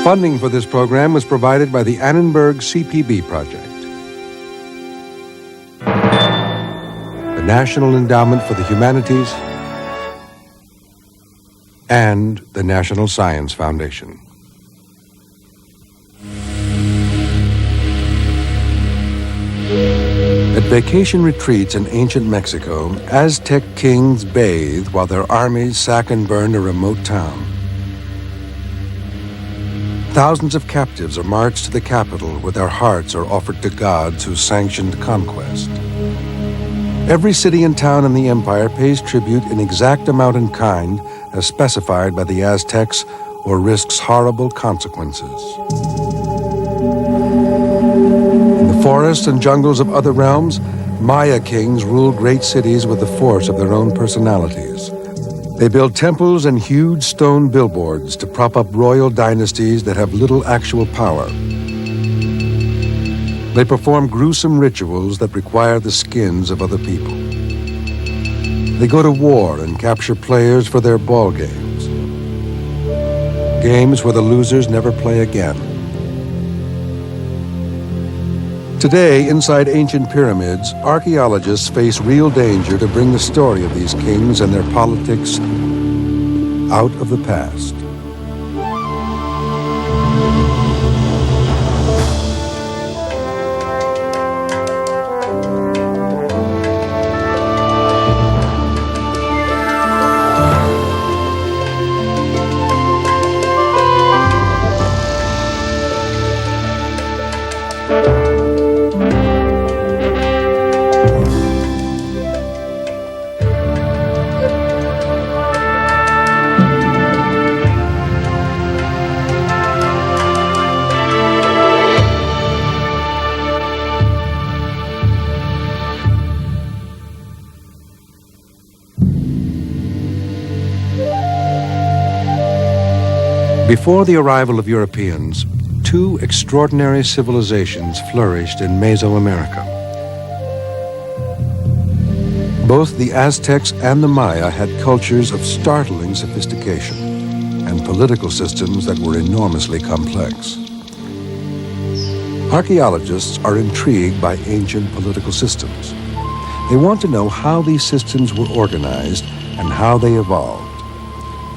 Funding for this program was provided by the Annenberg CPB Project, the National Endowment for the Humanities, and the National Science Foundation. At vacation retreats in ancient Mexico, Aztec kings bathe while their armies sack and burn a remote town. Thousands of captives are marched to the capital where their hearts are offered to gods who sanctioned conquest. Every city and town in the empire pays tribute in exact amount in kind as specified by the Aztecs or risks horrible consequences. In the forests and jungles of other realms, Maya kings ruled great cities with the force of their own personalities. They build temples and huge stone billboards to prop up royal dynasties that have little actual power. They perform gruesome rituals that require the skins of other people. They go to war and capture players for their ball games. Games where the losers never play again. Today, inside ancient pyramids, archaeologists face real danger to bring the story of these kings and their politics out of the past. Before the arrival of Europeans, two extraordinary civilizations flourished in Mesoamerica. Both the Aztecs and the Maya had cultures of startling sophistication and political systems that were enormously complex. Archaeologists are intrigued by ancient political systems. They want to know how these systems were organized and how they evolved.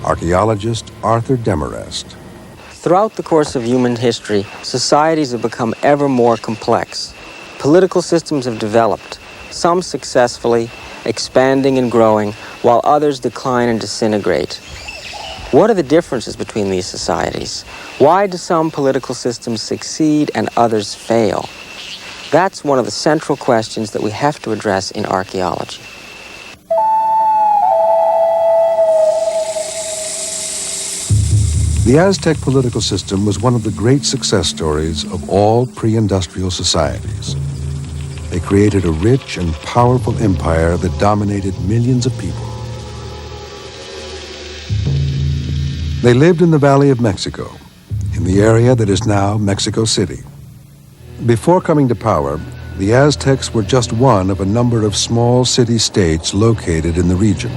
Archaeologist Arthur Demarest. Throughout the course of human history, societies have become ever more complex. Political systems have developed, some successfully, expanding and growing, while others decline and disintegrate. What are the differences between these societies? Why do some political systems succeed and others fail? That's one of the central questions that we have to address in archaeology. The Aztec political system was one of the great success stories of all pre-industrial societies. They created a rich and powerful empire that dominated millions of people. They lived in the Valley of Mexico, in the area that is now Mexico City. Before coming to power, the Aztecs were just one of a number of small city-states located in the region.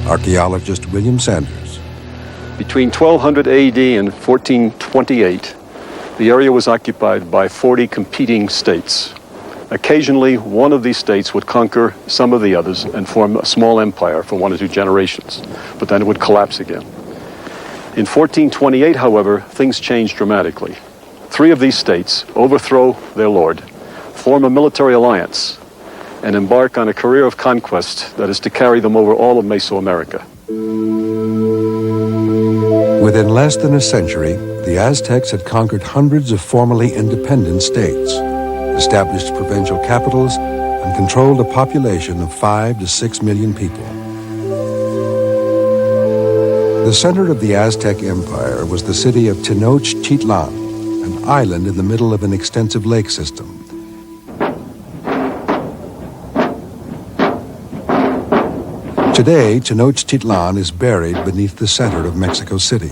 Archaeologist William Sanders. Between 1200 AD and 1428, the area was occupied by 40 competing states. Occasionally, one of these states would conquer some of the others and form a small empire for 1 or 2 generations, but then it would collapse again. In 1428, however, things changed dramatically. 3 of these states overthrow their lord, form a military alliance, and embark on a career of conquest that is to carry them over all of Mesoamerica. Within less than a century, the Aztecs had conquered hundreds of formerly independent states, established provincial capitals, and controlled a population of 5 to 6 million people. The center of the Aztec Empire was the city of Tenochtitlan, an island in the middle of an extensive lake system. Today, Tenochtitlan is buried beneath the center of Mexico City.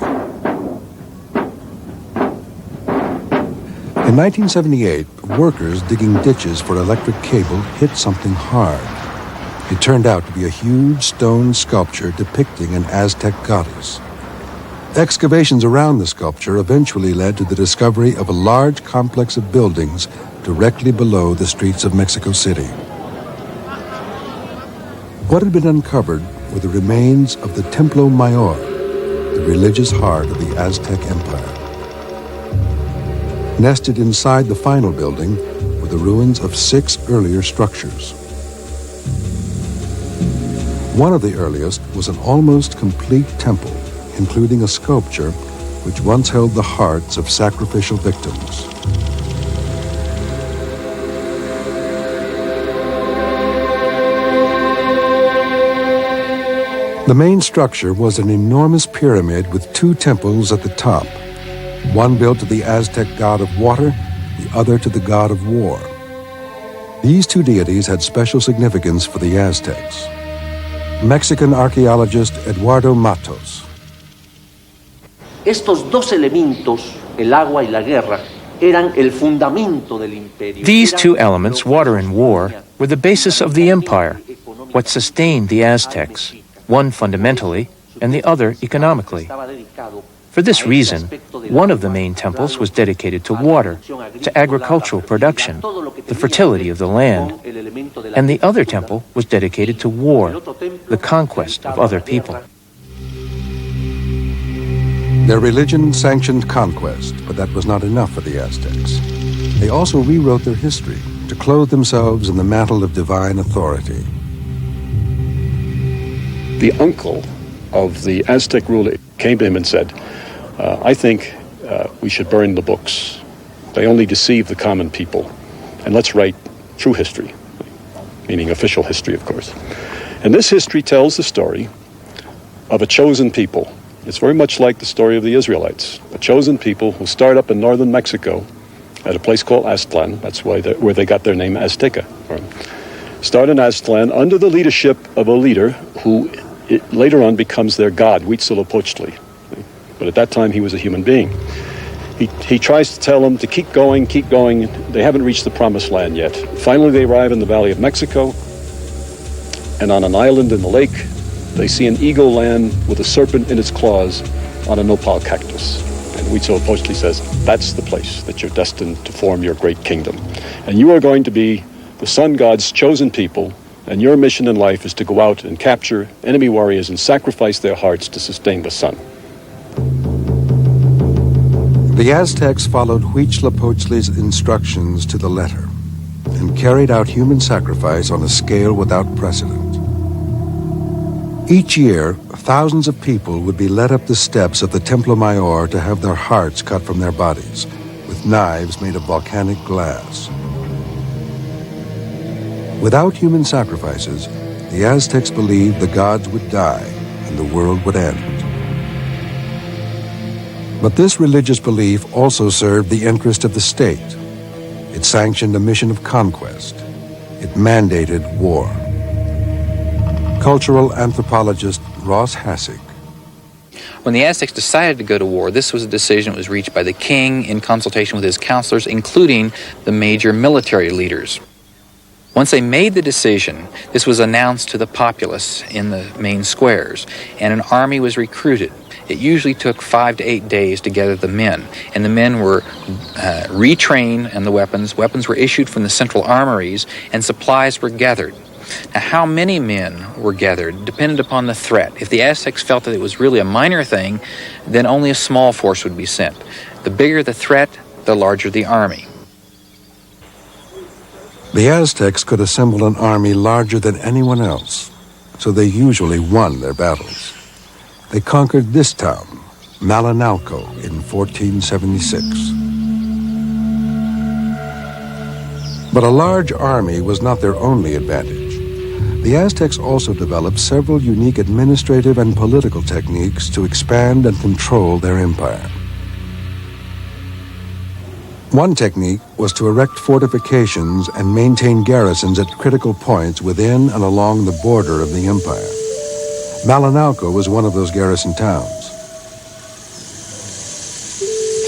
In 1978, workers digging ditches for electric cable hit something hard. It turned out to be a huge stone sculpture depicting an Aztec goddess. Excavations around the sculpture eventually led to the discovery of a large complex of buildings directly below the streets of Mexico City. What had been uncovered were the remains of the Templo Mayor, the religious heart of the Aztec Empire. Nested inside the final building were the ruins of 6 earlier structures. One of the earliest was an almost complete temple, including a sculpture which once held the hearts of sacrificial victims. The main structure was an enormous pyramid with 2 temples at the top, one built to the Aztec god of water, the other to the god of war. These 2 deities had special significance for the Aztecs. Mexican archaeologist Eduardo Matos. Estos dos elementos, el agua y la guerra, eran el fundamento del imperio. These 2 elements, water and war, were the basis of the empire, what sustained the Aztecs, one fundamentally and the other economically. For this reason, one of the main temples was dedicated to water, to agricultural production, the fertility of the land, and the other temple was dedicated to war, the conquest of other people. Their religion sanctioned conquest, but that was not enough for the Aztecs. They also rewrote their history to clothe themselves in the mantle of divine authority. The uncle of the Aztec ruler came to him and said, I think we should burn the books. They only deceive the common people. And let's write true history, meaning official history, of course. And this history tells the story of a chosen people. It's very much like the story of the Israelites, a chosen people who start up in northern Mexico at a place called Aztlan. That's where they got their name Azteca from. Start in Aztlan under the leadership of a leader who later on becomes their god, Huitzilopochtli. But at that time, he was a human being. He tries to tell them to keep going, keep going. They haven't reached the promised land yet. Finally, they arrive in the Valley of Mexico, and on an island in the lake, they see an eagle land with a serpent in its claws on a nopal cactus. And Huitzilopochtli says, that's the place that you're destined to form your great kingdom. And you are going to be the sun god's chosen people, and your mission in life is to go out and capture enemy warriors and sacrifice their hearts to sustain the sun. The Aztecs followed Huitzilopochtli's instructions to the letter and carried out human sacrifice on a scale without precedent. Each year, thousands of people would be led up the steps of the Templo Mayor to have their hearts cut from their bodies with knives made of volcanic glass. Without human sacrifices, the Aztecs believed the gods would die and the world would end. But this religious belief also served the interest of the state. It sanctioned a mission of conquest. It mandated war. Cultural anthropologist Ross Hassig. When the Aztecs decided to go to war, this was a decision that was reached by the king in consultation with his counselors, including the major military leaders. Once they made the decision, this was announced to the populace in the main squares, and an army was recruited. It usually took 5 to 8 days to gather the men, and the men were retrained and the weapons were issued from the central armories, and supplies were gathered. Now, how many men were gathered depended upon the threat. If the Aztecs felt that it was really a minor thing, then only a small force would be sent. The bigger the threat, the larger the army. The Aztecs could assemble an army larger than anyone else, so they usually won their battles. They conquered this town, Malinalco, in 1476. But a large army was not their only advantage. The Aztecs also developed several unique administrative and political techniques to expand and control their empire. One technique was to erect fortifications and maintain garrisons at critical points within and along the border of the empire. Malinalco was one of those garrison towns.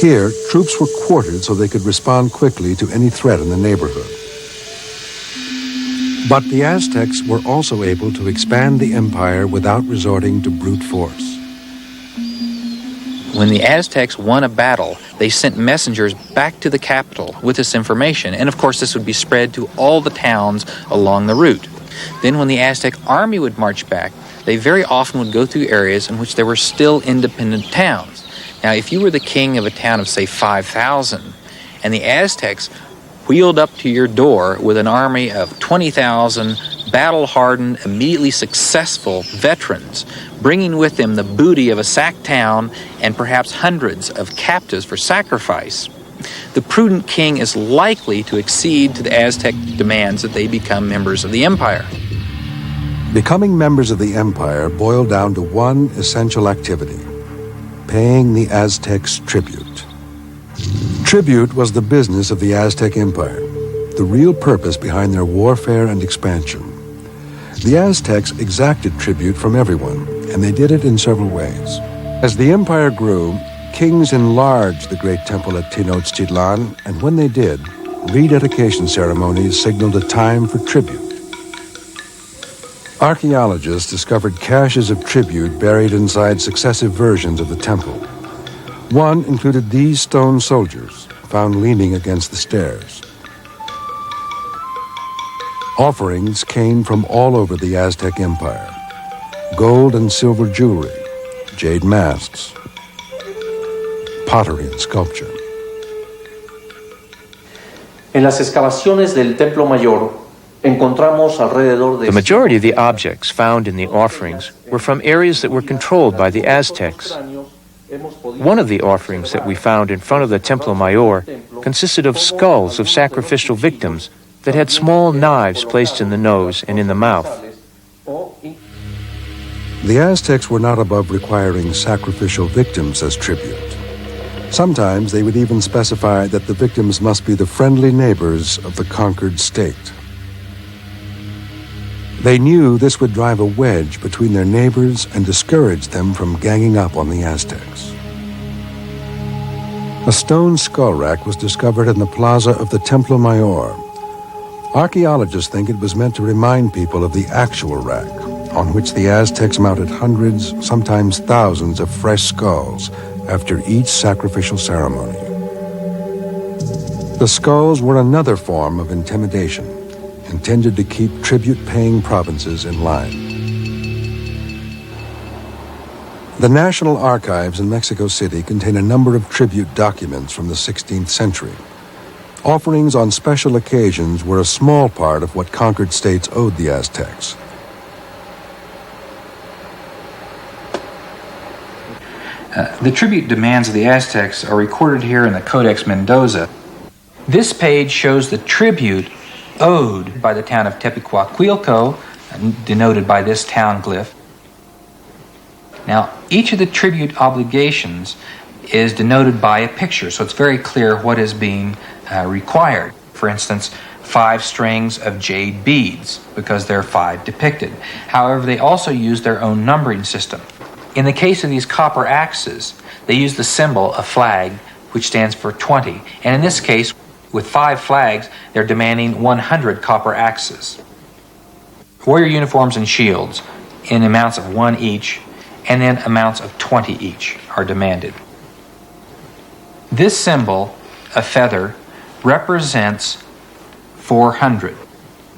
Here, troops were quartered so they could respond quickly to any threat in the neighborhood. But the Aztecs were also able to expand the empire without resorting to brute force. When the Aztecs won a battle, they sent messengers back to the capital with this information, and of course this would be spread to all the towns along the route. Then when the Aztec army would march back, they very often would go through areas in which there were still independent towns. Now, if you were the king of a town of, say, 5,000, and the Aztecs wheeled up to your door with an army of 20,000 battle-hardened, immediately successful veterans, bringing with them the booty of a sacked town and perhaps hundreds of captives for sacrifice, the prudent king is likely to accede to the Aztec demands that they become members of the empire. Becoming members of the empire boiled down to one essential activity: paying the Aztecs tribute. Tribute was the business of the Aztec Empire, the real purpose behind their warfare and expansion. The Aztecs exacted tribute from everyone, and they did it in several ways. As the empire grew, kings enlarged the great temple at Tenochtitlan, and when they did, rededication ceremonies signaled a time for tribute. Archaeologists discovered caches of tribute buried inside successive versions of the temple. One included these stone soldiers, found leaning against the stairs. Offerings came from all over the Aztec Empire: gold and silver jewelry, jade masks, pottery and sculpture. En las excavaciones del Templo Mayor encontramos alrededor de... The majority of the objects found in the offerings were from areas that were controlled by the Aztecs. One of the offerings that we found in front of the Templo Mayor consisted of skulls of sacrificial victims that had small knives placed in the nose and in the mouth. The Aztecs were not above requiring sacrificial victims as tribute. Sometimes they would even specify that the victims must be the friendly neighbors of the conquered state. They knew this would drive a wedge between their neighbors and discourage them from ganging up on the Aztecs. A stone skull rack was discovered in the plaza of the Templo Mayor. Archaeologists think it was meant to remind people of the actual rack, on which the Aztecs mounted hundreds, sometimes thousands of fresh skulls after each sacrificial ceremony. The skulls were another form of intimidation, intended to keep tribute-paying provinces in line. The National Archives in Mexico City contain a number of tribute documents from the 16th century. Offerings on special occasions were a small part of what conquered states owed the Aztecs. The tribute demands of the Aztecs are recorded here in the Codex Mendoza. This page shows the tribute owed by the town of Tepecuacuilco, denoted by this town glyph. Now, each of the tribute obligations is denoted by a picture, so it's very clear what is being required. For instance, 5 strings of jade beads, because there are 5 depicted. However, they also use their own numbering system. In the case of these copper axes, they use the symbol, a flag, which stands for 20. And in this case, with 5 flags, they're demanding 100 copper axes. Warrior uniforms and shields in amounts of 1 each, and then amounts of 20 each are demanded. This symbol, a feather, represents 400.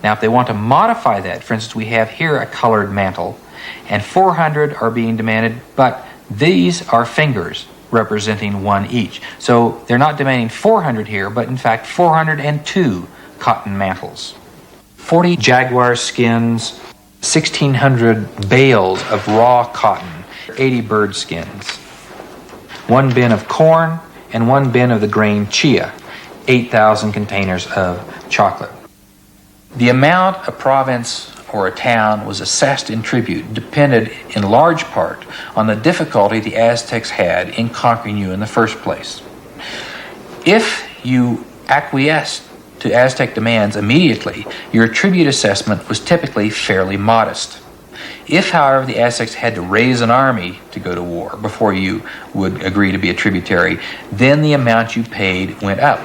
Now, if they want to modify that, for instance, we have here a colored mantle, and 400 are being demanded, but these are fingers representing 1 each. So they're not demanding 400 here, but in fact 402 cotton mantles. 40 jaguar skins, 1,600 bales of raw cotton, 80 bird skins, 1 bin of corn, and 1 bin of the grain chia, 8,000 containers of chocolate. The amount a province or a town was assessed in tribute depended in large part on the difficulty the Aztecs had in conquering you in the first place. If you acquiesced to Aztec demands immediately, your tribute assessment was typically fairly modest. If, however, the Aztecs had to raise an army to go to war before you would agree to be a tributary, then the amount you paid went up.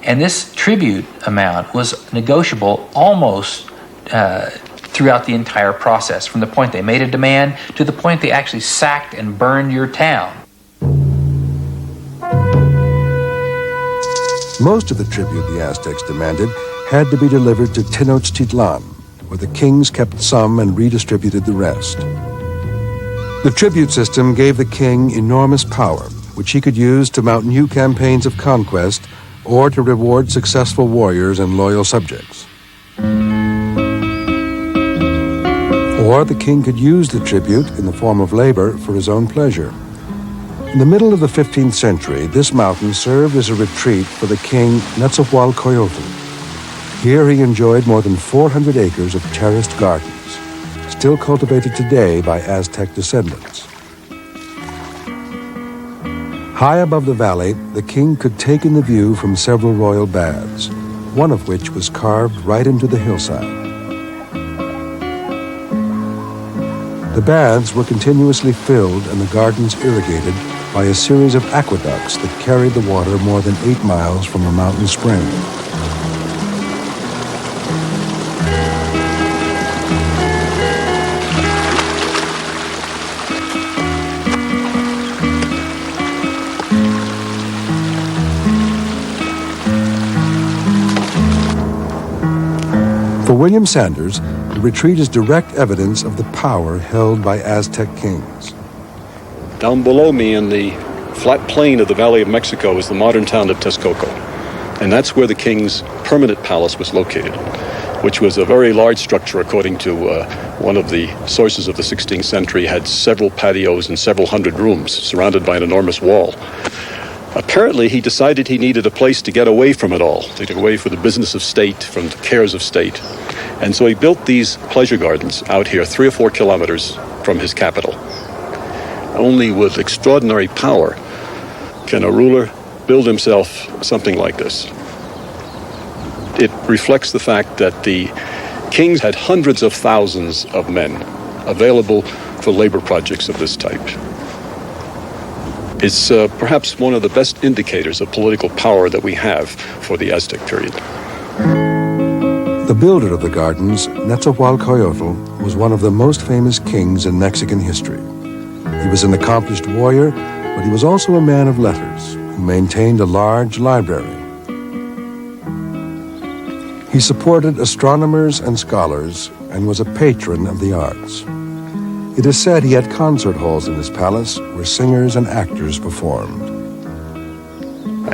And this tribute amount was negotiable almost throughout the entire process, from the point they made a demand to the point they actually sacked and burned your town. Most of the tribute the Aztecs demanded had to be delivered to Tenochtitlan, where the kings kept some and redistributed the rest. The tribute system gave the king enormous power, which he could use to mount new campaigns of conquest or to reward successful warriors and loyal subjects. Or the king could use the tribute in the form of labor for his own pleasure. In the middle of the 15th century, this mountain served as a retreat for the king Netzahualcoyotl. Here he enjoyed more than 400 acres of terraced gardens, still cultivated today by Aztec descendants. High above the valley, the king could take in the view from several royal baths, one of which was carved right into the hillside. The baths were continuously filled and the gardens irrigated by a series of aqueducts that carried the water more than 8 miles from a mountain spring. For William Sanders, the retreat is direct evidence of the power held by Aztec kings. Down below me in the flat plain of the Valley of Mexico is the modern town of Texcoco. And that's where the king's permanent palace was located, which was a very large structure according to one of the sources of the 16th century, had several patios and several hundred rooms surrounded by an enormous wall. Apparently, he decided he needed a place to get away from it all, to get away from the business of state, from the cares of state. And so he built these pleasure gardens out here 3 or 4 kilometers from his capital. Only with extraordinary power can a ruler build himself something like this. It reflects the fact that the kings had hundreds of thousands of men available for labor projects of this type. It's perhaps one of the best indicators of political power that we have for the Aztec period. The builder of the gardens, Netzahualcoyotl, was one of the most famous kings in Mexican history. He was an accomplished warrior, but he was also a man of letters who maintained a large library. He supported astronomers and scholars and was a patron of the arts. It is said he had concert halls in his palace where singers and actors performed.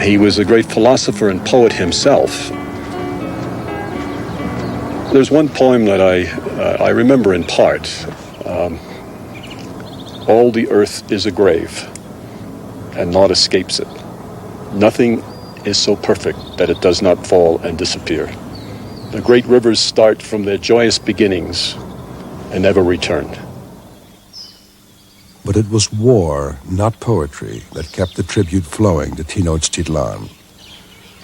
He was a great philosopher and poet himself. There's one poem that I remember in part. All the earth is a grave, and naught escapes it. Nothing is so perfect that it does not fall and disappear. The great rivers start from their joyous beginnings and never return. But it was war, not poetry, that kept the tribute flowing to Tenochtitlan.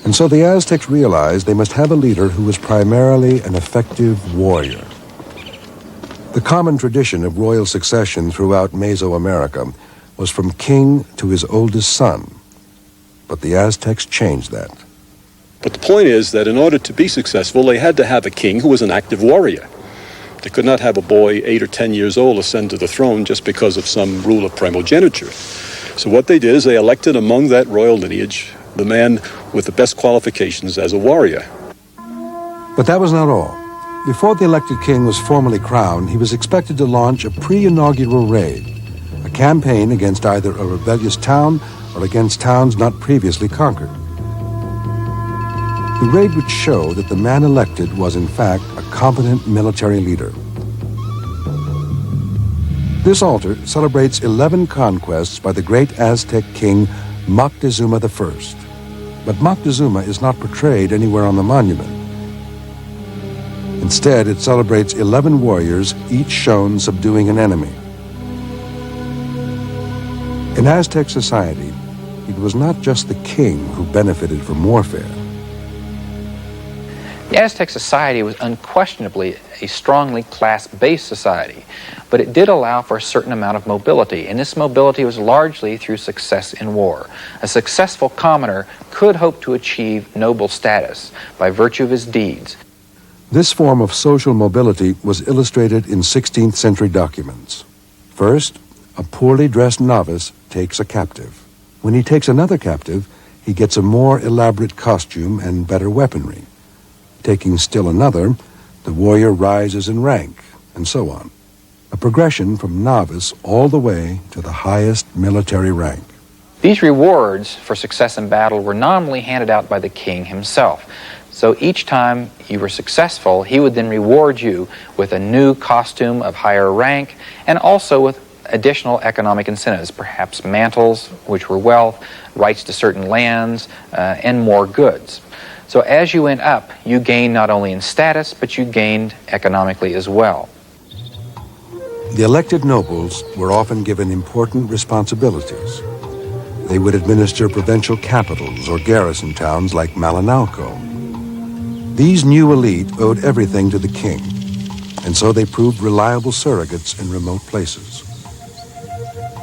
And so the Aztecs realized they must have a leader who was primarily an effective warrior. The common tradition of royal succession throughout Mesoamerica was from king to his oldest son. But the Aztecs changed that. But the point is that in order to be successful, they had to have a king who was an active warrior. They could not have a boy 8 or 10 years old ascend to the throne just because of some rule of primogeniture. So what they did is they elected among that royal lineage the man with the best qualifications as a warrior. But that was not all. Before the elected king was formally crowned, he was expected to launch a pre-inaugural raid, a campaign against either a rebellious town or against towns not previously conquered. The raid would show that the man elected was, in fact, a competent military leader. This altar celebrates 11 conquests by the great Aztec king Moctezuma I. But Moctezuma is not portrayed anywhere on the monument. Instead, it celebrates 11 warriors, each shown subduing an enemy. In Aztec society, it was not just the king who benefited from warfare. The Aztec society was unquestionably a strongly class-based society, but it did allow for a certain amount of mobility, and this mobility was largely through success in war. A successful commoner could hope to achieve noble status by virtue of his deeds. This form of social mobility was illustrated in 16th century documents. First, a poorly dressed novice takes a captive. When he takes another captive, he gets a more elaborate costume and better weaponry. Taking still another, the warrior rises in rank, and so on. A progression from novice all the way to the highest military rank. These rewards for success in battle were nominally handed out by the king himself. So each time you were successful, he would then reward you with a new costume of higher rank and also with additional economic incentives, perhaps mantles, which were wealth, rights to certain lands, and more goods. So as you went up, you gained not only in status, but you gained economically as well. The elected nobles were often given important responsibilities. They would administer provincial capitals or garrison towns like Malinalco. These new elite owed everything to the king, and so they proved reliable surrogates in remote places.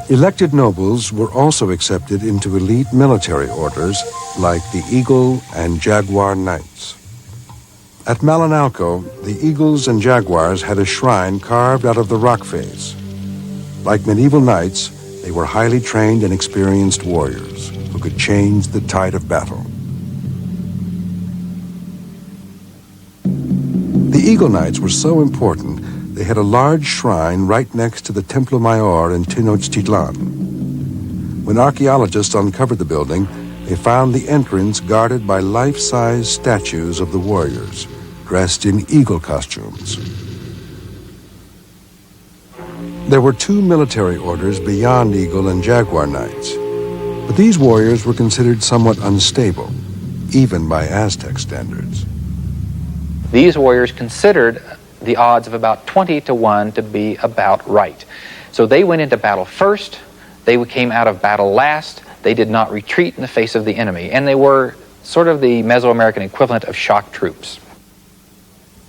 Elected nobles were also accepted into elite military orders like the Eagle and Jaguar Knights. At Malinalco, the Eagles and Jaguars had a shrine carved out of the rock face. Like medieval knights, they were highly trained and experienced warriors who could change the tide of battle. The Eagle Knights were so important, they had a large shrine right next to the Templo Mayor in Tenochtitlan. When archaeologists uncovered the building, they found the entrance guarded by life-size statues of the warriors, dressed in eagle costumes. There were two military orders beyond Eagle and Jaguar Knights, but these warriors were considered somewhat unstable, even by Aztec standards. These warriors considered the odds of about 20 to 1 to be about right. So they went into battle first, they came out of battle last, they did not retreat in the face of the enemy, and they were sort of the Mesoamerican equivalent of shock troops.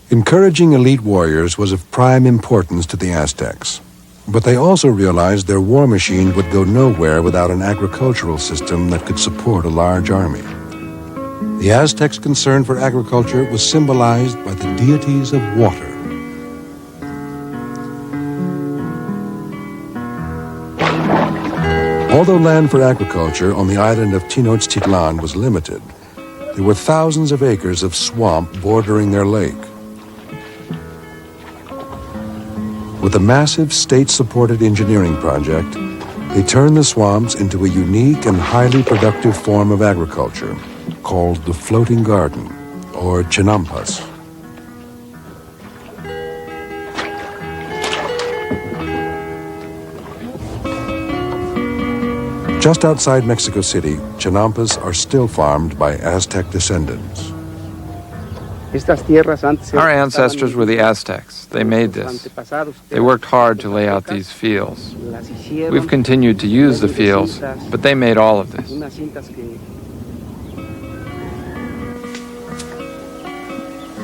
Encouraging elite warriors was of prime importance to the Aztecs, but they also realized their war machine would go nowhere without an agricultural system that could support a large army. The Aztecs' concern for agriculture was symbolized by the deities of water. Although land for agriculture on the island of Tenochtitlan was limited, there were thousands of acres of swamp bordering their lake. With a massive state-supported engineering project, they turned the swamps into a unique and highly productive form of agriculture called the floating garden, or chinampas. Just outside Mexico City, chinampas are still farmed by Aztec descendants. Our ancestors were the Aztecs. They made this. They worked hard to lay out these fields. We've continued to use the fields, but they made all of this.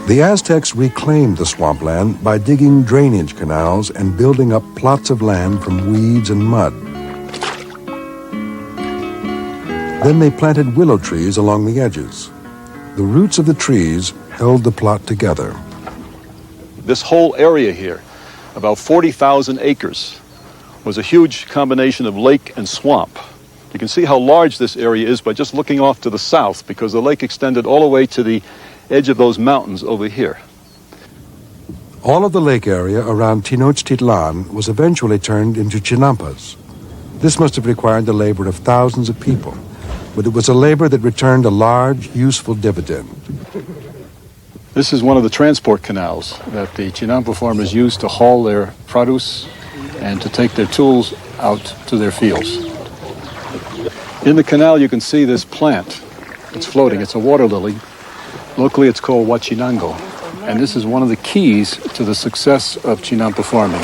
The Aztecs reclaimed the swampland by digging drainage canals and building up plots of land from weeds and mud. Then they planted willow trees along the edges. The roots of the trees held the plot together. This whole area here, about 40,000 acres, was a huge combination of lake and swamp. You can see how large this area is by just looking off to the south, because the lake extended all the way to the edge of those mountains over here. All of the lake area around Tenochtitlan was eventually turned into chinampas. This must have required the labor of thousands of people, but it was a labor that returned a large, useful dividend. This is one of the transport canals that the Chinampa farmers used to haul their produce and to take their tools out to their fields. In the canal you can see this plant. It's floating. It's a water lily. Locally it's called huachinango. And this is one of the keys to the success of Chinampa farming.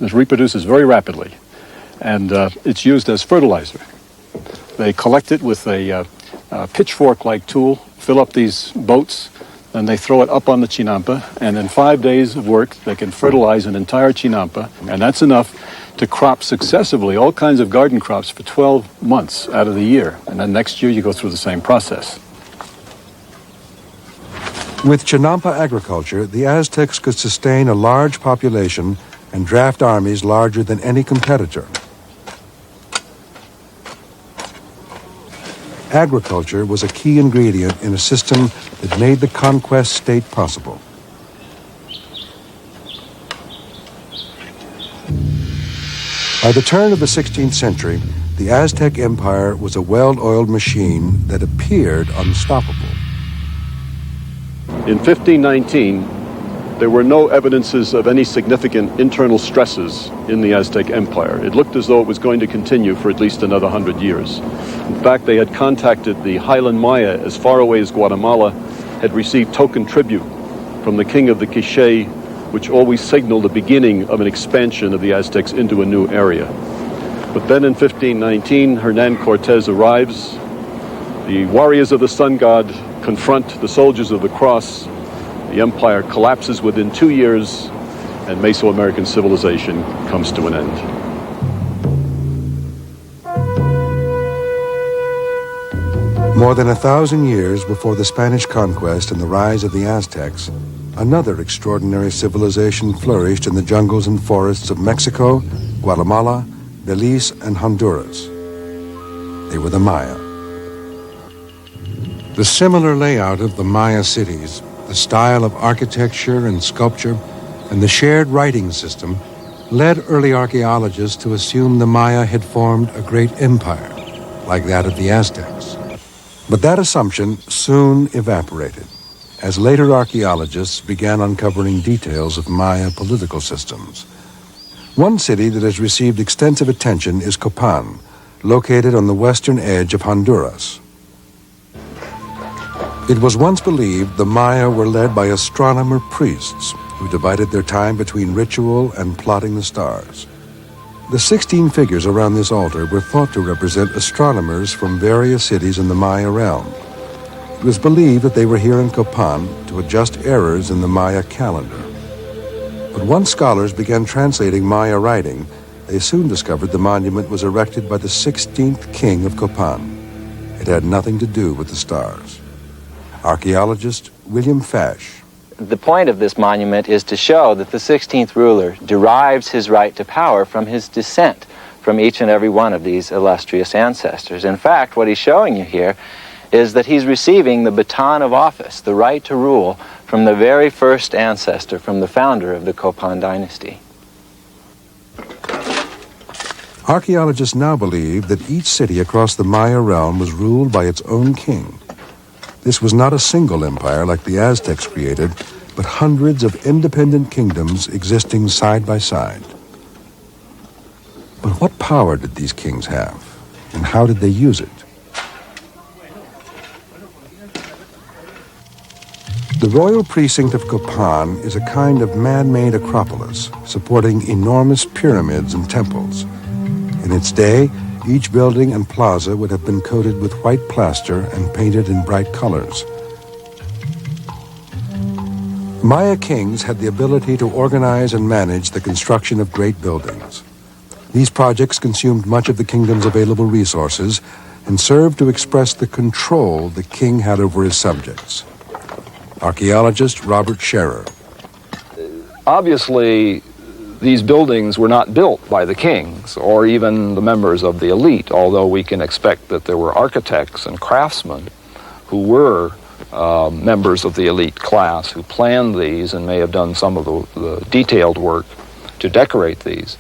This reproduces very rapidly, and it's used as fertilizer. They collect it with a pitchfork-like tool, fill up these boats, and they throw it up on the chinampa, and in 5 days of work, they can fertilize an entire chinampa, and that's enough to crop successively all kinds of garden crops for 12 months out of the year. And then next year, you go through the same process. With chinampa agriculture, the Aztecs could sustain a large population and draft armies larger than any competitor. agriculture was a key ingredient in a system that made the conquest state possible. By the turn of the 16th century, the Aztec Empire was a well-oiled machine that appeared unstoppable. In 1519, there were no evidences of any significant internal stresses in the Aztec Empire. It looked as though it was going to continue for at least another 100 years. In fact, they had contacted the Highland Maya as far away as Guatemala, had received token tribute from the king of the Quiché, which always signaled the beginning of an expansion of the Aztecs into a new area. But then in 1519, Hernan Cortez arrives. The warriors of the sun god confront the soldiers of the cross. The empire collapses within 2 years, and Mesoamerican civilization comes to an end. More than 1,000 years before the Spanish conquest and the rise of the Aztecs, another extraordinary civilization flourished in the jungles and forests of Mexico, Guatemala, Belize, and Honduras. They were the Maya. The similar layout of the Maya cities, the style of architecture and sculpture, and the shared writing system led early archaeologists to assume the Maya had formed a great empire, like that of the Aztecs. But that assumption soon evaporated, as later archaeologists began uncovering details of Maya political systems. One city that has received extensive attention is Copan, located on the western edge of Honduras. It was once believed the Maya were led by astronomer priests who divided their time between ritual and plotting the stars. The 16 figures around this altar were thought to represent astronomers from various cities in the Maya realm. It was believed that they were here in Copan to adjust errors in the Maya calendar. But once scholars began translating Maya writing, they soon discovered the monument was erected by the 16th king of Copan. It had nothing to do with the stars. Archaeologist William Fash. The point of this monument is to show that the 16th ruler derives his right to power from his descent from each and every one of these illustrious ancestors. In fact, what he's showing you here is that he's receiving the baton of office, the right to rule, from the very first ancestor, from the founder of the Copan dynasty. Archaeologists now believe that each city across the Maya realm was ruled by its own king. This was not a single empire like the Aztecs created, but hundreds of independent kingdoms existing side by side. But what power did these kings have, and how did they use it? The royal precinct of Copan is a kind of man-made acropolis supporting enormous pyramids and temples. In its day, each building and plaza would have been coated with white plaster and painted in bright colors. Maya kings had the ability to organize and manage the construction of great buildings. These projects consumed much of the kingdom's available resources and served to express the control the king had over his subjects. Archaeologist Robert Scherer. Obviously, these buildings were not built by the kings or even the members of the elite, although we can expect that there were architects and craftsmen who were members of the elite class who planned these and may have done some of the detailed work to decorate these.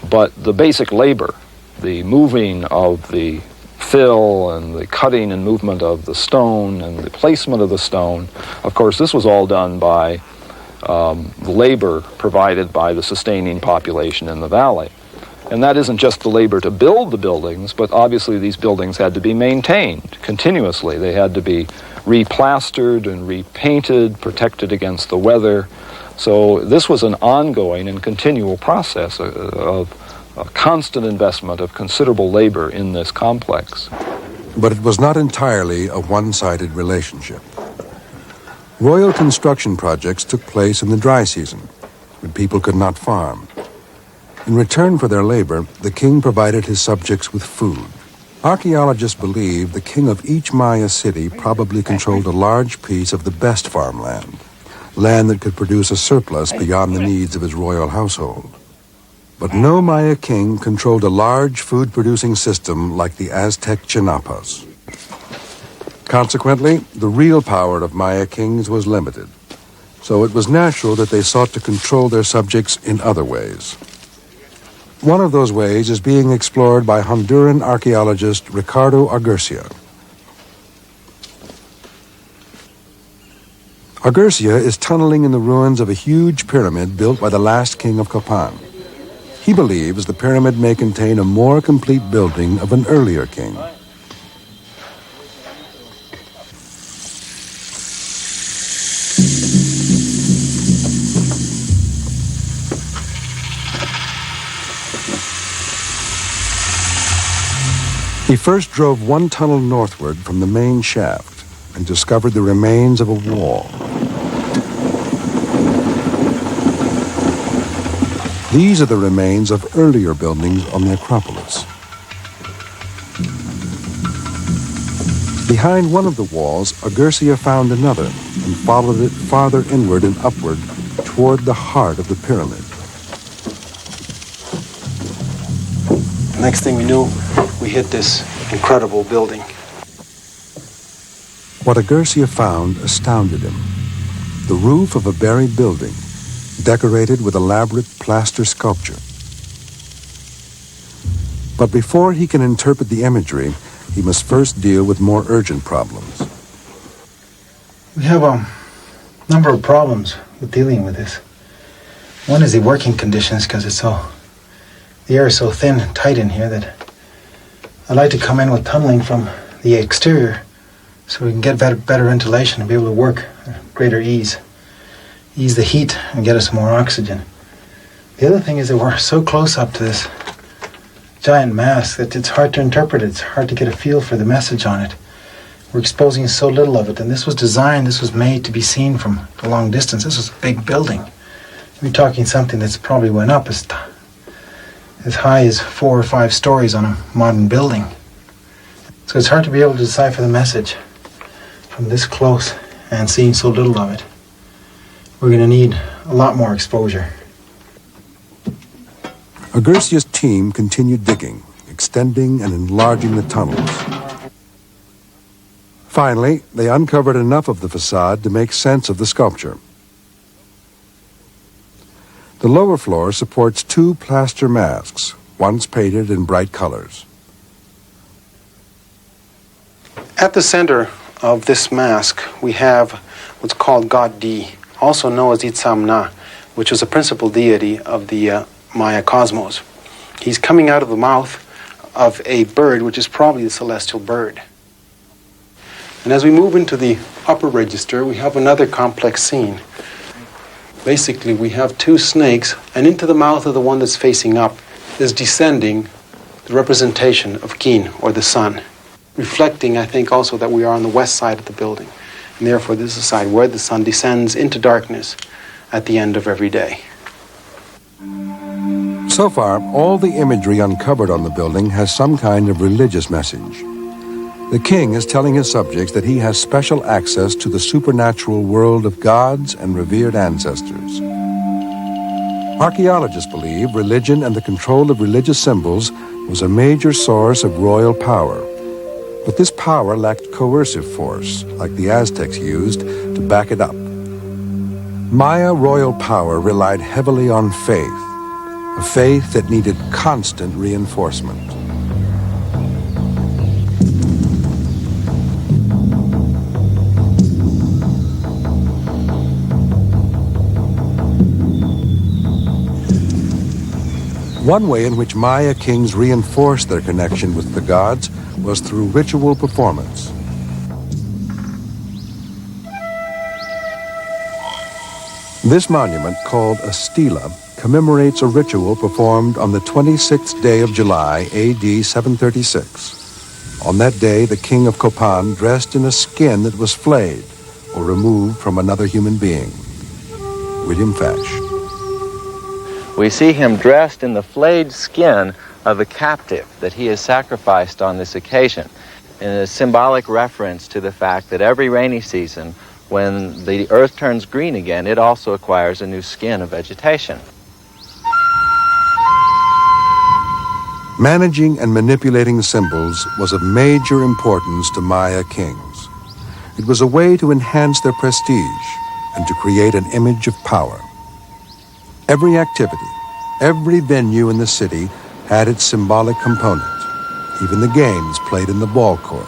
But the basic labor, the moving of the fill and the cutting and movement of the stone and the placement of the stone, of course, this was all done by the labor provided by the sustaining population in the valley. And that isn't just the labor to build the buildings, but obviously these buildings had to be maintained continuously. They had to be replastered and repainted, protected against the weather. So this was an ongoing and continual process of a constant investment of considerable labor in this complex. But it was not entirely a one-sided relationship. Royal construction projects took place in the dry season, when people could not farm. In return for their labor, the king provided his subjects with food. Archaeologists believe the king of each Maya city probably controlled a large piece of the best farmland, land that could produce a surplus beyond the needs of his royal household. But no Maya king controlled a large food-producing system like the Aztec Chinapas. Consequently, the real power of Maya kings was limited, so it was natural that they sought to control their subjects in other ways. One of those ways is being explored by Honduran archaeologist Ricardo Aguircia. Aguircia is tunneling in the ruins of a huge pyramid built by the last king of Copan. He believes the pyramid may contain a more complete building of an earlier king. He first drove one tunnel northward from the main shaft and discovered the remains of a wall. These are the remains of earlier buildings on the Acropolis. Behind one of the walls, Aguircia found another and followed it farther inward and upward toward the heart of the pyramid. Next thing we knew, we hit this incredible building. What Aguircia found astounded him. The roof of a buried building, decorated with elaborate plaster sculpture. But before he can interpret the imagery, he must first deal with more urgent problems. We have a number of problems with dealing with this. One is the working conditions, because the air is so thin and tight in here that I like to come in with tunneling from the exterior so we can get better ventilation and be able to work at greater ease the heat and get us more oxygen. The other thing is that we're so close up to this giant mass that it's hard to interpret it. It's hard to get a feel for the message on it. We're exposing so little of it, and this was made to be seen from a long distance. This was a big building. We're talking something that's probably went up as high as 4 or 5 stories on a modern building. So it's hard to be able to decipher the message from this close and seeing so little of it. We're going to need a lot more exposure. Aguircia's team continued digging, extending and enlarging the tunnels. Finally, they uncovered enough of the facade to make sense of the sculpture. The lower floor supports 2 plaster masks, once painted in bright colors. At the center of this mask, we have what's called God Di, also known as Itzamna, which is a principal deity of the Maya cosmos. He's coming out of the mouth of a bird, which is probably the celestial bird. And as we move into the upper register, we have another complex scene. Basically, we have 2 snakes, and into the mouth of the one that's facing up is descending the representation of Kin, or the sun, reflecting, I think, also that we are on the west side of the building. And therefore, this is the side where the sun descends into darkness at the end of every day. So far, all the imagery uncovered on the building has some kind of religious message. The king is telling his subjects that he has special access to the supernatural world of gods and revered ancestors. Archaeologists believe religion and the control of religious symbols was a major source of royal power. But this power lacked coercive force, like the Aztecs used, to back it up. Maya royal power relied heavily on faith, a faith that needed constant reinforcement. One way in which Maya kings reinforced their connection with the gods was through ritual performance. This monument, called a stela, commemorates a ritual performed on the 26th day of July, AD 736. On that day, the king of Copan dressed in a skin that was flayed or removed from another human being. William Fash. We see him dressed in the flayed skin of a captive that he has sacrificed on this occasion, in a symbolic reference to the fact that every rainy season, when the earth turns green again, it also acquires a new skin of vegetation. Managing and manipulating symbols was of major importance to Maya kings. It was a way to enhance their prestige and to create an image of power. Every activity, every venue in the city had its symbolic component, even the games played in the ball court.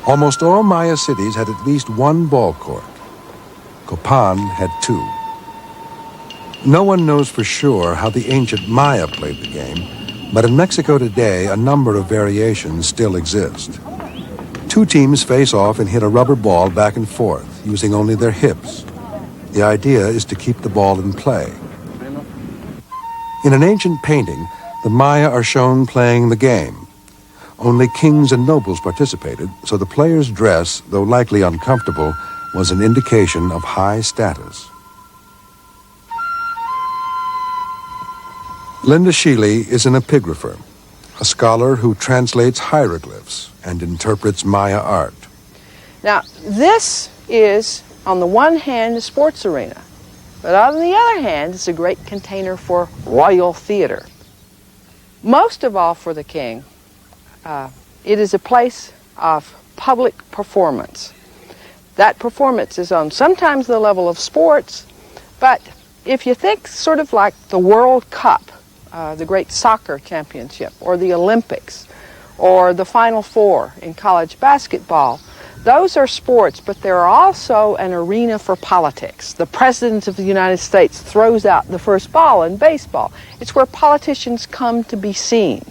Almost all Maya cities had at least one ball court. Copan had two. No one knows for sure how the ancient Maya played the game, but in Mexico today, a number of variations still exist. Two teams face off and hit a rubber ball back and forth, using only their hips. The idea is to keep the ball in play. In an ancient painting, the Maya are shown playing the game. Only kings and nobles participated, so the player's dress, though likely uncomfortable, was an indication of high status. Linda Sheely is an epigrapher, a scholar who translates hieroglyphs and interprets Maya art. Now, this is, on the one hand, a sports arena, but on the other hand, it's a great container for royal theater. Most of all for the king, it is a place of public performance. That performance is on sometimes the level of sports, but if you think sort of like the World Cup, the great soccer championship, or the Olympics, or the Final Four in college basketball, those are sports, but they're also an arena for politics. The President of the United States throws out the first ball in baseball. It's where politicians come to be seen.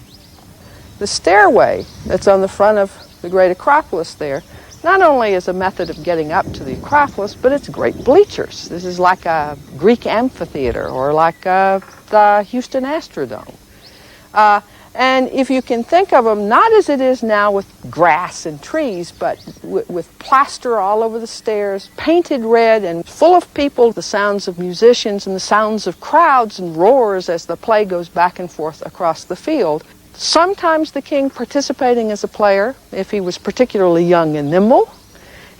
The stairway that's on the front of the Great Acropolis there not only is a method of getting up to the Acropolis, but it's great bleachers. This is like a Greek amphitheater or like the Houston Astrodome. And if you can think of them not as it is now with grass and trees, but with plaster all over the stairs, painted red and full of people, the sounds of musicians and the sounds of crowds and roars as the play goes back and forth across the field. Sometimes the king participating as a player, if he was particularly young and nimble,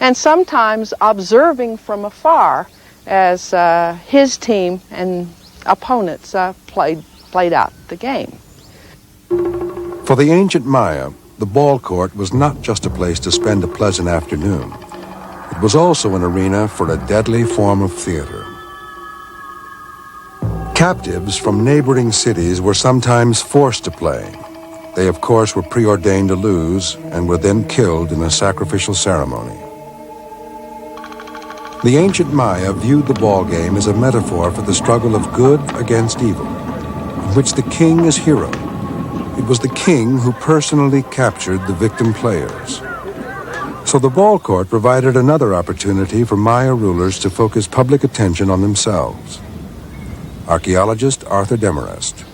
and sometimes observing from afar as his team and opponents played out the game. For the ancient Maya, the ball court was not just a place to spend a pleasant afternoon. It was also an arena for a deadly form of theater. Captives from neighboring cities were sometimes forced to play. They, of course, were preordained to lose and were then killed in a sacrificial ceremony. The ancient Maya viewed the ball game as a metaphor for the struggle of good against evil, in which the king is hero. It was the king who personally captured the victim players. So the ball court provided another opportunity for Maya rulers to focus public attention on themselves. Archaeologist Arthur Demarest.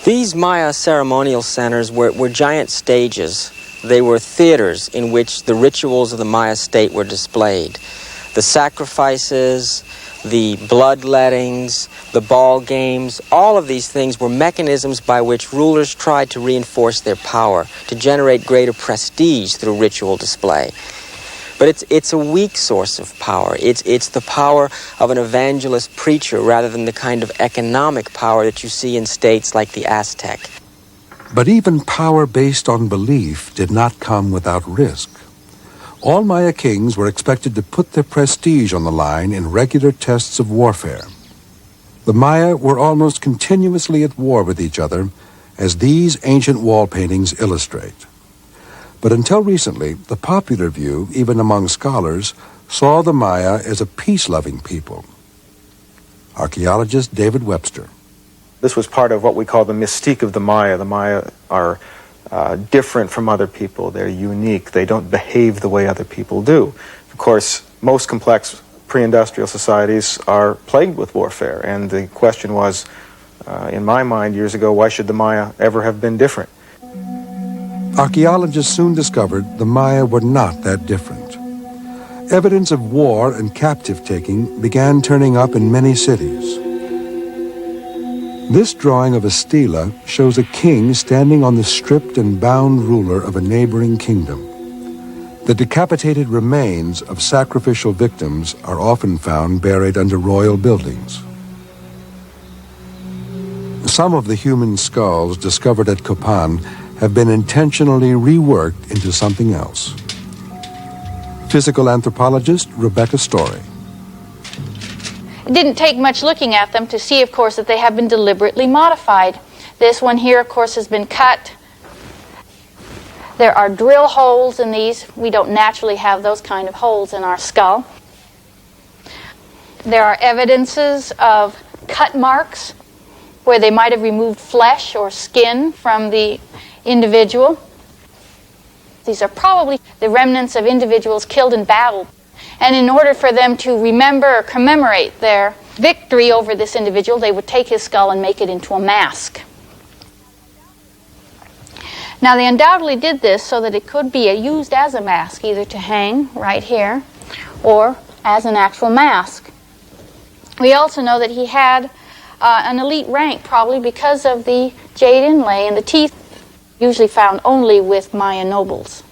These Maya ceremonial centers were giant stages. They were theaters in which the rituals of the Maya state were displayed. The sacrifices, the bloodlettings, the ball games, all of these things were mechanisms by which rulers tried to reinforce their power, to generate greater prestige through ritual display. But it's a weak source of power. It's the power of an evangelist preacher rather than the kind of economic power that you see in states like the Aztec. But even power based on belief did not come without risk. All Maya kings were expected to put their prestige on the line in regular tests of warfare. The Maya were almost continuously at war with each other, as these ancient wall paintings illustrate. But until recently, the popular view, even among scholars, saw the Maya as a peace-loving people. Archaeologist David Webster. This was part of what we call the mystique of the Maya. The Maya are different from other people. They're unique. They don't behave the way other people do. Of course, most complex pre-industrial societies are plagued with warfare, and the question was, in my mind years ago, why should the Maya ever have been different? Archaeologists soon discovered the Maya were not that different. Evidence of war and captive-taking began turning up in many cities. This drawing of a stela shows a king standing on the stripped and bound ruler of a neighboring kingdom. The decapitated remains of sacrificial victims are often found buried under royal buildings. Some of the human skulls discovered at Copan have been intentionally reworked into something else. Physical anthropologist Rebecca Story. It didn't take much looking at them to see, of course, that they have been deliberately modified. This one here, of course, has been cut. There are drill holes in these. We don't naturally have those kind of holes in our skull. There are evidences of cut marks where they might have removed flesh or skin from the individual. These are probably the remnants of individuals killed in battle. And in order for them to remember or commemorate their victory over this individual, they would take his skull and make it into a mask. Now, they undoubtedly did this so that it could be used as a mask, either to hang right here or as an actual mask. We also know that he had an elite rank, probably because of the jade inlay and the teeth, usually found only with Maya nobles.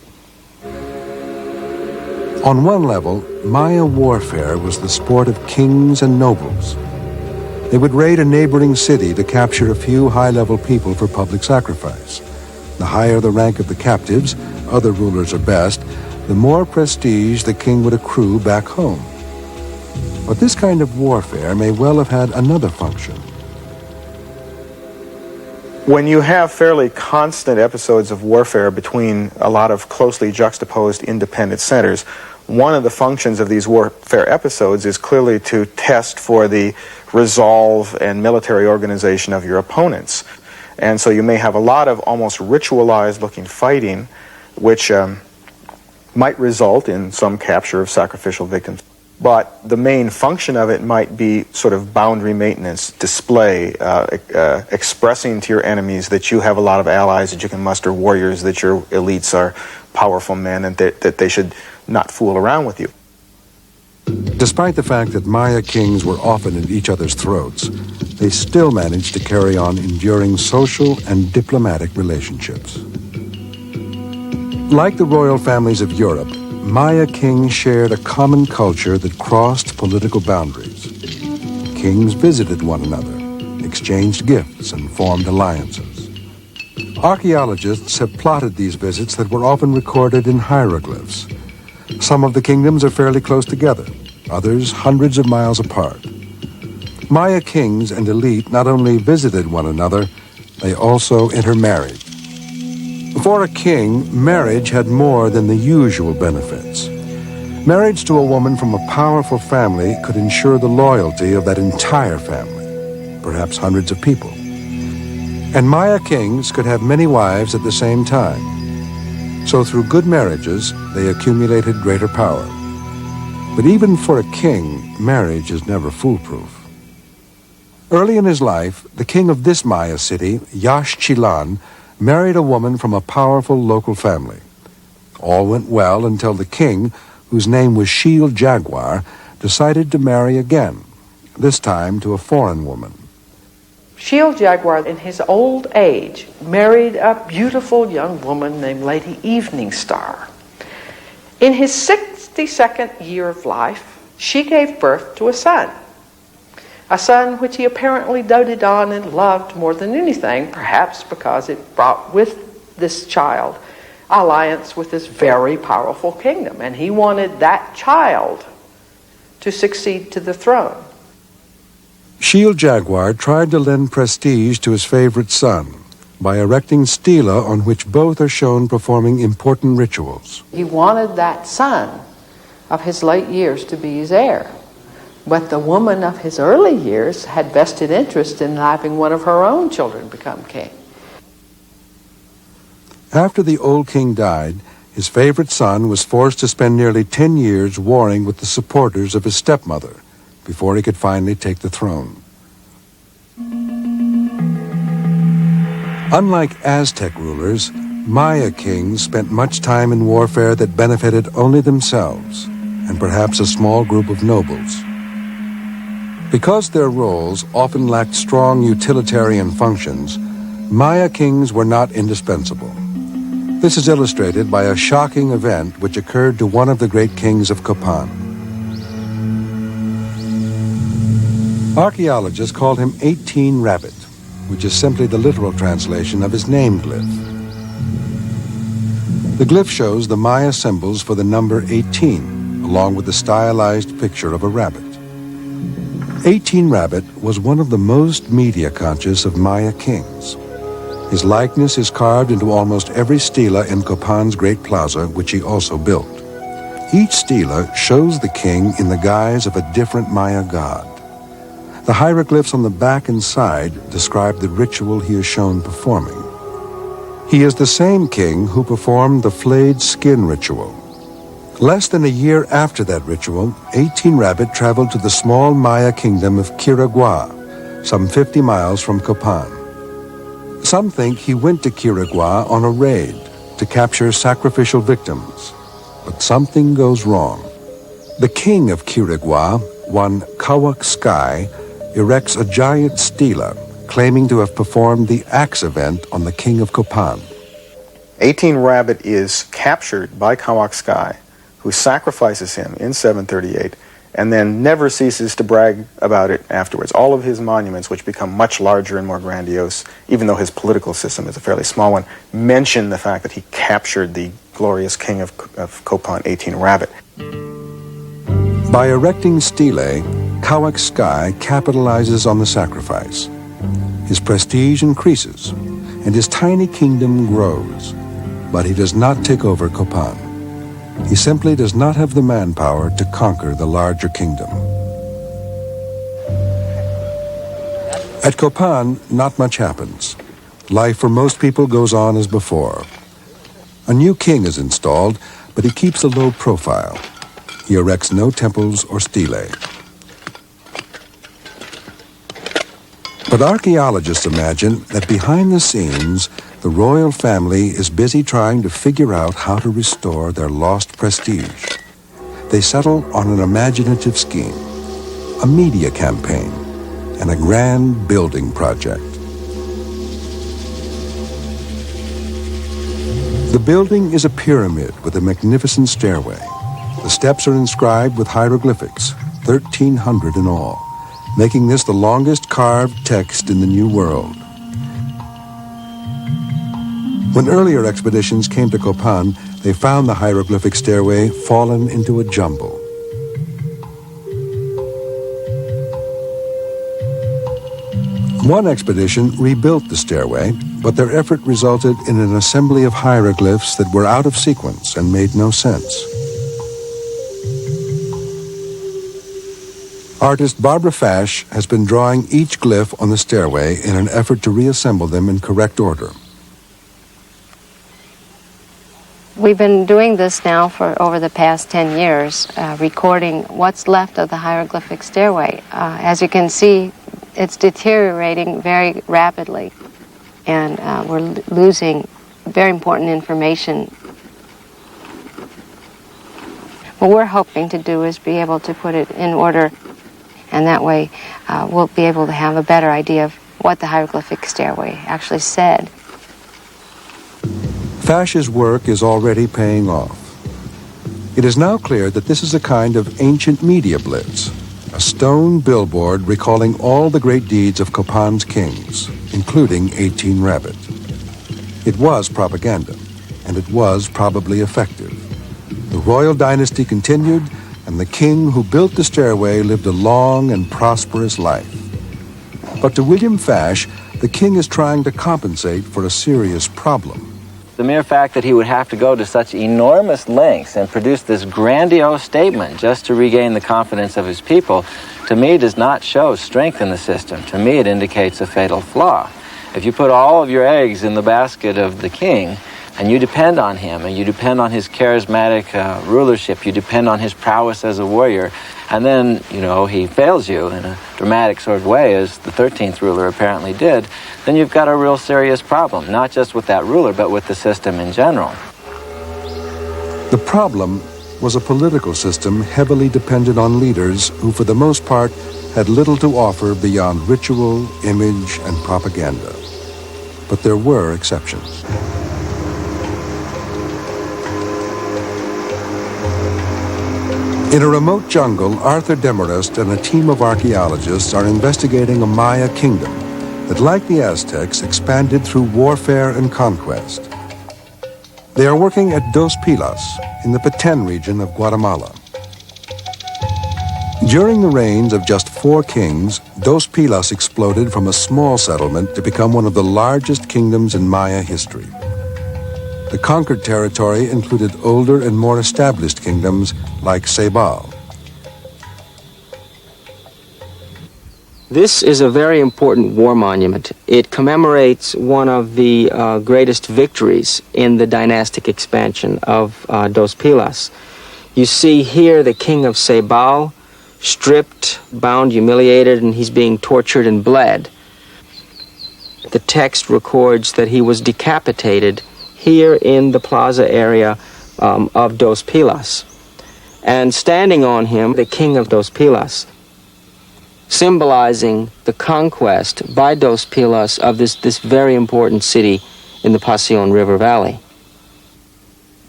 On one level, Maya warfare was the sport of kings and nobles. They would raid a neighboring city to capture a few high-level people for public sacrifice. The higher the rank of the captives, other rulers are best, the more prestige the king would accrue back home. But this kind of warfare may well have had another function. When you have fairly constant episodes of warfare between a lot of closely juxtaposed independent centers, one of the functions of these warfare episodes is clearly to test for the resolve and military organization of your opponents. And so you may have a lot of almost ritualized looking fighting, which might result in some capture of sacrificial victims. But the main function of it might be sort of boundary maintenance, display, expressing to your enemies that you have a lot of allies, that you can muster warriors, that your elites are powerful men, and that they should not fool around with you. Despite the fact that Maya kings were often at each other's throats, they still managed to carry on enduring social and diplomatic relationships. Like the royal families of Europe, Maya kings shared a common culture that crossed political boundaries. Kings visited one another, exchanged gifts, and formed alliances. Archaeologists have plotted these visits that were often recorded in hieroglyphs. Some of the kingdoms are fairly close together, others hundreds of miles apart. Maya kings and elite not only visited one another, they also intermarried. For a king, marriage had more than the usual benefits. Marriage to a woman from a powerful family could ensure the loyalty of that entire family, perhaps hundreds of people. And Maya kings could have many wives at the same time. So through good marriages, they accumulated greater power. But even for a king, marriage is never foolproof. Early in his life, the king of this Maya city, Yaxchilan, married a woman from a powerful local family. All went well until the king, whose name was Shield Jaguar, decided to marry again, this time to a foreign woman. Shield Jaguar, in his old age, married a beautiful young woman named Lady Evening Star. In his 62nd year of life, she gave birth to a son which he apparently doted on and loved more than anything, perhaps because it brought with this child alliance with this very powerful kingdom, and he wanted that child to succeed to the throne. Shield Jaguar tried to lend prestige to his favorite son by erecting stela on which both are shown performing important rituals. He wanted that son of his late years to be his heir. But the woman of his early years had vested interest in having one of her own children become king. After the old king died, his favorite son was forced to spend nearly 10 years warring with the supporters of his stepmother before he could finally take the throne. Unlike Aztec rulers, Maya kings spent much time in warfare that benefited only themselves and perhaps a small group of nobles. Because their roles often lacked strong utilitarian functions, Maya kings were not indispensable. This is illustrated by a shocking event which occurred to one of the great kings of Copan. Archaeologists called him 18 Rabbit, which is simply the literal translation of his name glyph. The glyph shows the Maya symbols for the number 18, along with the stylized picture of a rabbit. 18 Rabbit was one of the most media-conscious of Maya kings. His likeness is carved into almost every stela in Copan's Great Plaza, which he also built. Each stela shows the king in the guise of a different Maya god. The hieroglyphs on the back and side describe the ritual he is shown performing. He is the same king who performed the flayed skin ritual. Less than a year after that ritual, 18 Rabbit traveled to the small Maya kingdom of Quirigua, some 50 miles from Copan. Some think he went to Quirigua on a raid to capture sacrificial victims, but something goes wrong. The king of Quirigua, one Kawak Sky, erects a giant stela, claiming to have performed the axe event on the king of Copan. 18 Rabbit is captured by Kawak Sky, who sacrifices him in 738 and then never ceases to brag about it afterwards. All of his monuments, which become much larger and more grandiose, even though his political system is a fairly small one, mention the fact that he captured the glorious king of Copan, 18 Rabbit. By erecting stelae, Kawak Sky capitalizes on the sacrifice. His prestige increases, and his tiny kingdom grows, but he does not take over Copan. He simply does not have the manpower to conquer the larger kingdom. At Copan, not much happens. Life for most people goes on as before. A new king is installed, but he keeps a low profile. He erects no temples or stelae. But archaeologists imagine that behind the scenes, the royal family is busy trying to figure out how to restore their lost prestige. They settle on an imaginative scheme, a media campaign, and a grand building project. The building is a pyramid with a magnificent stairway. The steps are inscribed with hieroglyphics, 1,300 in all, making this the longest carved text in the New World. When earlier expeditions came to Copan, they found the hieroglyphic stairway fallen into a jumble. One expedition rebuilt the stairway, but their effort resulted in an assembly of hieroglyphs that were out of sequence and made no sense. Artist Barbara Fash has been drawing each glyph on the stairway in an effort to reassemble them in correct order. We've been doing this now for over the past 10 years, recording what's left of the hieroglyphic stairway. As you can see, it's deteriorating very rapidly, and we're losing very important information. What we're hoping to do is be able to put it in order, and that way we'll be able to have a better idea of what the hieroglyphic stairway actually said. Fash's work is already paying off. It is now clear that this is a kind of ancient media blitz, a stone billboard recalling all the great deeds of Copan's kings, including 18 Rabbit. It was propaganda, and it was probably effective. The royal dynasty continued, and the king who built the stairway lived a long and prosperous life. But to William Fash, the king is trying to compensate for a serious problem. The mere fact that he would have to go to such enormous lengths and produce this grandiose statement just to regain the confidence of his people, to me does not show strength in the system. To me it indicates a fatal flaw. If you put all of your eggs in the basket of the king, and you depend on him, and you depend on his charismatic rulership, you depend on his prowess as a warrior, and then, he fails you in a dramatic sort of way, as the 13th ruler apparently did, then you've got a real serious problem, not just with that ruler, but with the system in general. The problem was a political system heavily dependent on leaders who, for the most part, had little to offer beyond ritual, image, and propaganda. But there were exceptions. In a remote jungle, Arthur Demarest and a team of archaeologists are investigating a Maya kingdom that, like the Aztecs, expanded through warfare and conquest. They are working at Dos Pilas in the Petén region of Guatemala. During the reigns of just 4 kings, Dos Pilas exploded from a small settlement to become one of the largest kingdoms in Maya history. The conquered territory included older and more established kingdoms like Ceibal. This is a very important war monument. It commemorates one of the greatest victories in the dynastic expansion of Dos Pilas. You see here the king of Ceibal, stripped, bound, humiliated, and he's being tortured and bled. The text records that he was decapitated here in the plaza area of Dos Pilas. And standing on him, the king of Dos Pilas, symbolizing the conquest by Dos Pilas of this very important city in the Pasión River Valley.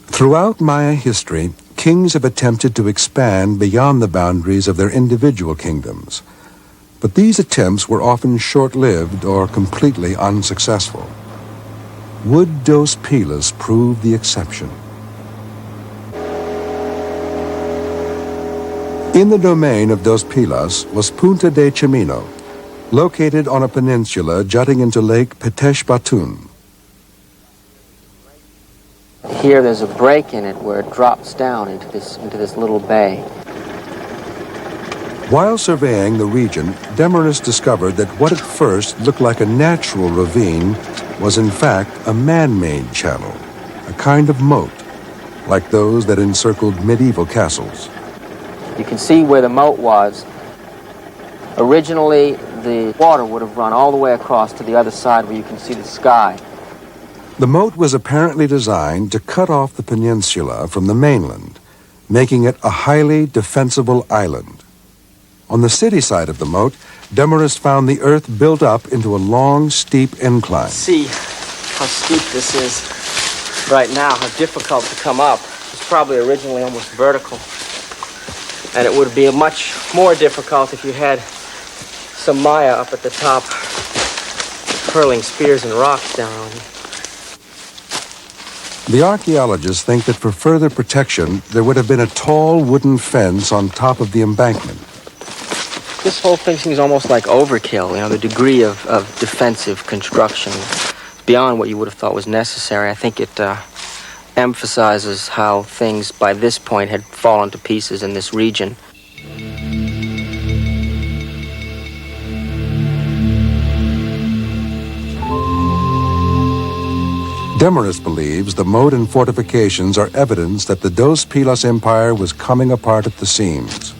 Throughout Maya history, kings have attempted to expand beyond the boundaries of their individual kingdoms. But these attempts were often short-lived or completely unsuccessful. Would Dos Pilas prove the exception? In the domain of Dos Pilas was Punta de Chimino, located on a peninsula jutting into Lake Petesh Batun. Here there's a break in it where it drops down into this little bay. While surveying the region, Demarest discovered that what at first looked like a natural ravine was in fact a man-made channel, a kind of moat, like those that encircled medieval castles. You can see where the moat was. Originally, the water would have run all the way across to the other side where you can see the sky. The moat was apparently designed to cut off the peninsula from the mainland, making it a highly defensible island. On the city side of the moat, Demarest found the earth built up into a long, steep incline. See how steep this is right now, how difficult to come up. It's probably originally almost vertical. And it would be much more difficult if you had some Maya up at the top hurling spears and rocks down on you. The archaeologists think that for further protection, there would have been a tall wooden fence on top of the embankment. This whole thing seems almost like overkill, the degree of defensive construction beyond what you would have thought was necessary. I think it emphasizes how things by this point had fallen to pieces in this region. Demarest believes the moat and fortifications are evidence that the Dos Pilas Empire was coming apart at the seams.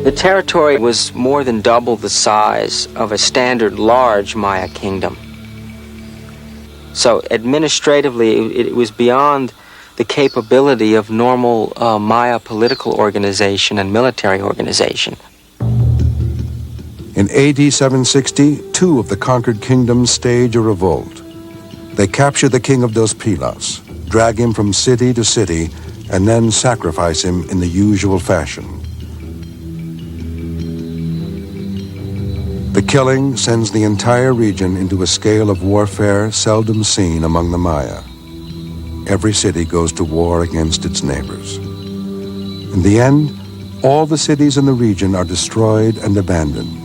The territory was more than double the size of a standard large Maya kingdom. So administratively, it was beyond the capability of normal Maya political organization and military organization. In AD 760, 2 of the conquered kingdoms stage a revolt. They capture the king of Dos Pilas, drag him from city to city, and then sacrifice him in the usual fashion. The killing sends the entire region into a scale of warfare seldom seen among the Maya. Every city goes to war against its neighbors. In the end, all the cities in the region are destroyed and abandoned.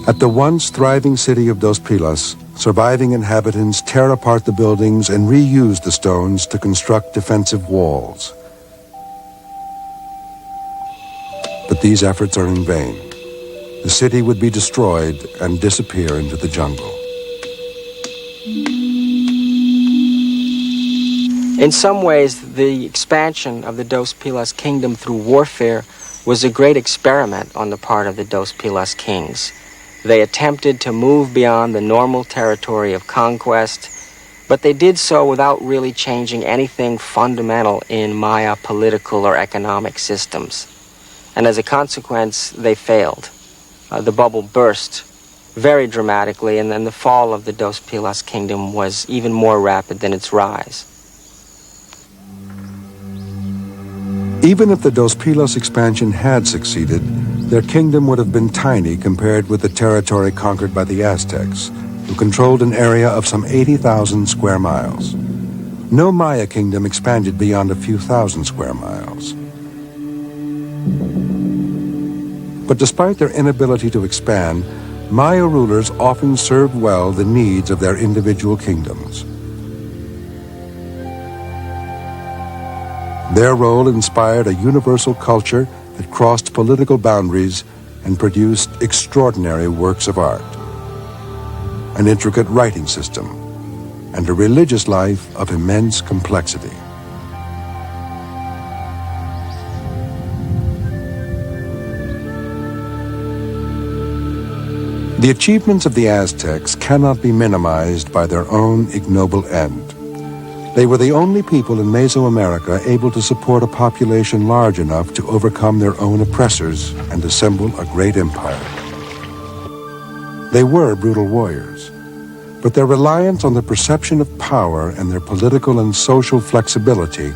At the once thriving city of Dos Pilas, surviving inhabitants tear apart the buildings and reuse the stones to construct defensive walls. But these efforts are in vain. The city would be destroyed and disappear into the jungle. In some ways, the expansion of the Dos Pilas kingdom through warfare was a great experiment on the part of the Dos Pilas kings. They attempted to move beyond the normal territory of conquest, but they did so without really changing anything fundamental in Maya political or economic systems. And as a consequence, they failed. The bubble burst very dramatically, and then the fall of the Dos Pilas kingdom was even more rapid than its rise. Even if the Dos Pilas expansion had succeeded, their kingdom would have been tiny compared with the territory conquered by the Aztecs, who controlled an area of some 80,000 square miles. No Maya kingdom expanded beyond a few thousand square miles. But despite their inability to expand, Maya rulers often served well the needs of their individual kingdoms. Their role inspired a universal culture that crossed political boundaries and produced extraordinary works of art, an intricate writing system, and a religious life of immense complexity. The achievements of the Aztecs cannot be minimized by their own ignoble end. They were the only people in Mesoamerica able to support a population large enough to overcome their own oppressors and assemble a great empire. They were brutal warriors, but their reliance on the perception of power and their political and social flexibility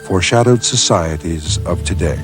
foreshadowed societies of today.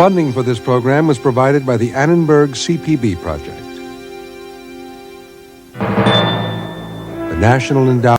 Funding for this program was provided by the Annenberg CPB Project. The National Endowment